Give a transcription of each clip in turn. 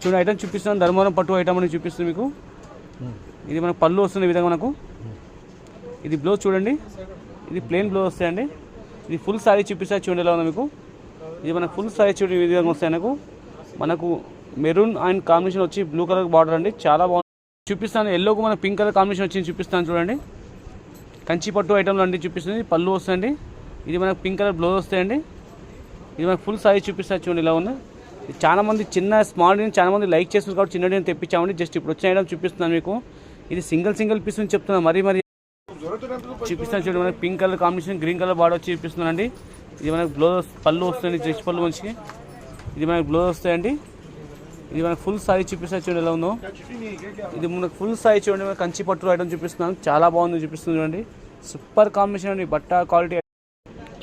చూడండి ఐటమ్ చూపిస్తాను, ధర్మవరం పట్టు ఐటమ్ అని చూపిస్తుంది మీకు. ఇది మనకు పళ్ళు వస్తుంది ఈ విధంగా మనకు. ఇది బ్లౌజ్ చూడండి, ఇది ప్లెయిన్ బ్లౌజ్ వస్తాయండి. ఇది ఫుల్ సారీ చూపిస్తాయి చూడండి ఎలా ఉందో మీకు. ఇది మనకు ఫుల్ సారీ చూడండి ఈ విధంగా వస్తాయి మనకు మెరూన్ అండ్ కాంబినేషన్ వచ్చి బ్లూ కలర్ బార్డర్ అండి, చాలా బాగుంది. చూపిస్తాను ఎల్లోకి మన పింక్ కలర్ కాంబినేషన్ వచ్చింది చూపిస్తాను చూడండి. కంచి పట్టు ఐటమ్లో అండి చూపిస్తుంది, పళ్ళు వస్తాయండి. ఇది మనకు పింక్ కలర్ బ్లౌజ్ వస్తాయండి. ఇది మనకు ఫుల్ సారీ చూపిస్తారు చూడండి ఇలా ఉంది. చాలా మంది చిన్న స్మాల్ డిజైన్ చాలా మంది లైక్ చేస్తున్నారు కాబట్టి చిన్న డిజైన్ తెప్పించామండి. జస్ట్ ఇప్పుడు వచ్చిన ఐటమ్ చూపిస్తున్నాను మీకు. ఇది సింగిల్ పీస్ అని చెప్తున్నాను, మరీ చూపిస్తాను చూడండి. మనకి pink colour combination green colour border వచ్చి చూపిస్తున్నానండి. ఇది మనకు బ్లౌజ్ పళ్ళు వస్తుంది, జస్ట్ పళ్ళు మంచిగా. ఇది మనకు బ్లౌజ్ వస్తాయండి. ఇది మనకు ఫుల్ సారీ చూపిస్తారు చూడండి ఎలా ఉందో. ఇది మనకు ఫుల్ సారీ చూడండి, మనకు కంచి పట్టు ఐటమ్ చూపిస్తున్నాను, చాలా బాగుంది చూపిస్తుంది చూడండి. సూపర్ కాంబినేషన్ అండి, బట్ట క్వాలిటీ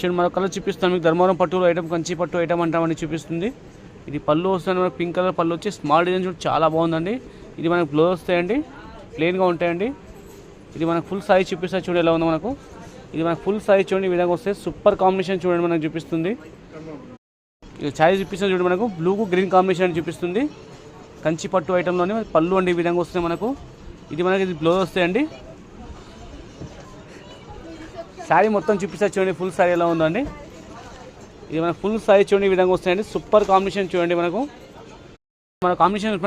చూడండి. మరొక కలర్ చూపిస్తాను మీకు, ధర్మవరం పట్టు ఐటమ్ కంచి పట్టు ఐటమ్ అంటామని చూపిస్తుంది. ఇది పళ్ళు వస్తుంది మనకు పింక్ కలర్ పళ్ళు వచ్చి స్మాల్ డిజైన్ చూడండి, చాలా బాగుందండి. ఇది మనకు బ్లౌజ్ వస్తాయండి, ప్లెయిన్గా ఉంటాయండి. ఇది మనకు ఫుల్ సారీ చూపిస్తారు చూడండి ఎలా ఉందో మనకు. ఇది మనకు ఫుల్ సారీ చూడండి ఈ విధంగా వస్తే సూపర్ కాంబినేషన్ చూడండి మనకు చూపిస్తుంది. ఇది సారీ చూపిస్తుంది చూడండి మనకు, బ్లూకు గ్రీన్ కాంబినేషన్ చూపిస్తుంది. కంచి పట్టు ఐటెంలోనే పళ్ళు అండి ఈ విధంగా వస్తుంది మనకు. ఇది మనకి ఇది బ్లౌజ్ వస్తాయండి. శారీ మొత్తం చూపిస్తారు చూడండి ఫుల్ సారీ ఎలా ఉందండి. ఇది మనకు ఫుల్ సారీ చూడండి ఈ విధంగా వస్తాయండి, సూపర్ కాంబినేషన్ చూడండి మనకు. మన కాంబినేషన్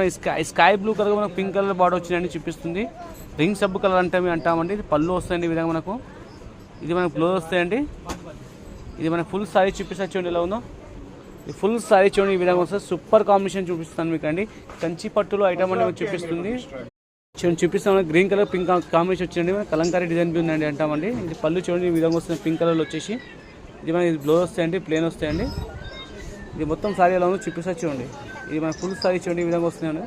స్కై బ్లూ కలర్ మనకు పింక్ కలర్ బార్డర్ వచ్చిందండి చూపిస్తుంది. రింగ్ సబ్బు కలర్ అంటామండి. ఇది పళ్ళు వస్తాయండి ఈ విధంగా మనకు. ఇది మనకు బ్లౌజ్ వస్తాయండి. ఇది మనకు ఫుల్ సారీ చూపిస్తారు చూడండి ఎలా ఉందో. ఇది ఫుల్ సారీ చూడండి ఈ విధంగా వస్తుంది, సూపర్ కాంబినేషన్ చూపిస్తాను మీకు అండి. కంచి పట్టులో ఐటమ్ అనేది చూపిస్తుంది చూడండి, చూపిస్తాను. గ్రీన్ కలర్ పింక్ కాంబినేషన్ వచ్చిందండి, కలంకారీ డిజైన్ ఉందండి అంటామండి. ఇది పళ్ళు చూడండి ఈ విధంగా వస్తుంది పింక్ కలర్లో వచ్చేసి. ఇది మనకి బ్లౌజ్ వస్తాయండి, ప్లెయిన్ వస్తాయండి. ఇది మొత్తం సారీ ఎలా ఉందో చూపిస్తారు చూడండి. ఇది మన ఫుల్ సారీ చూడండి ఈ విధంగా వస్తున్నాయండి,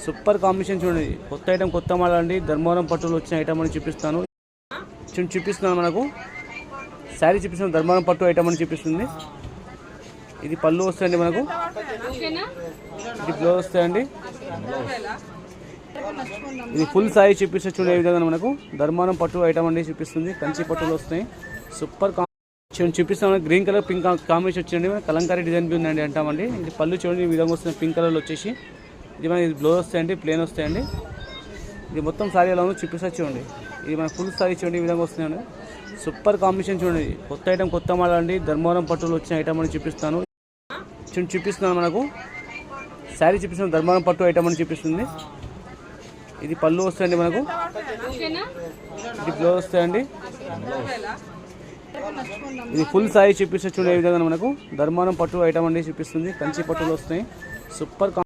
సూపర్ కాంబినేషన్ చూడండి. కొత్త ఐటమ్ కొత్త మోడల్ అండి, ధర్మవరం పట్టులో వచ్చిన ఐటమ్ అని చూపిస్తాను చూపిస్తున్నాను మనకు. శారీ చూపిస్తున్నాను, ధర్మవరం పట్టు ఐటమ్ అని చూపిస్తుంది. ఇది పళ్ళు వస్తాయండి మనకు. ఇది బ్లౌజ్ వస్తాయండి. ఇది ఫుల్ సారీ చూపిస్తే చూడండి ఏ విధంగా మనకు ధర్మవరం పట్టు ఐటమ్ అండి చూపిస్తుంది. కంచి పట్టులు వస్తాయి, సూపర్ చూపిస్తాను. గ్రీన్ కలర్ పింక్ కాంబినేషన్ వచ్చిందండి, కలంకారీ డిజైన్ ఉందండి అంటామండి. ఇది పళ్ళు చూడండి ఈ విధంగా వస్తుంది పింక్ కలర్లో వచ్చేసి. ఇది మనకి బ్లౌజ్ వస్తాయండి, ప్లెయిన్ వస్తాయండి. ఇది మొత్తం సారీ ఎలా ఉందో చూపిస్తా చూడండి. ఇది మన ఫుల్ సారీ చూడండి ఈ విధంగా వస్తున్నాయండి, సూపర్ కాంబినేషన్ చూడండి. కొత్త ఐటమ్ కొత్త మోడల్ అండి, ధర్మవరం పట్టులో వచ్చిన ఐటమ్ అని చూపిస్తాను చూపిస్తున్నాను మనకు. శారీ చూపిస్తున్నాను, ధర్మవరం పట్టు ఐటమ్ అని చూపిస్తుంది. ఇది పళ్ళు వస్తాయండి మనకు. ఇది బ్లౌజ్ వస్తాయండి. ఇది ఫుల్ సారీ చూపిస్తే చూడండి ఏ విధంగా మనకు ధర్మవరం పట్టు ఐటమ్ అండి చూపిస్తుంది. కంచి పట్టులు వస్తాయి, సూపర్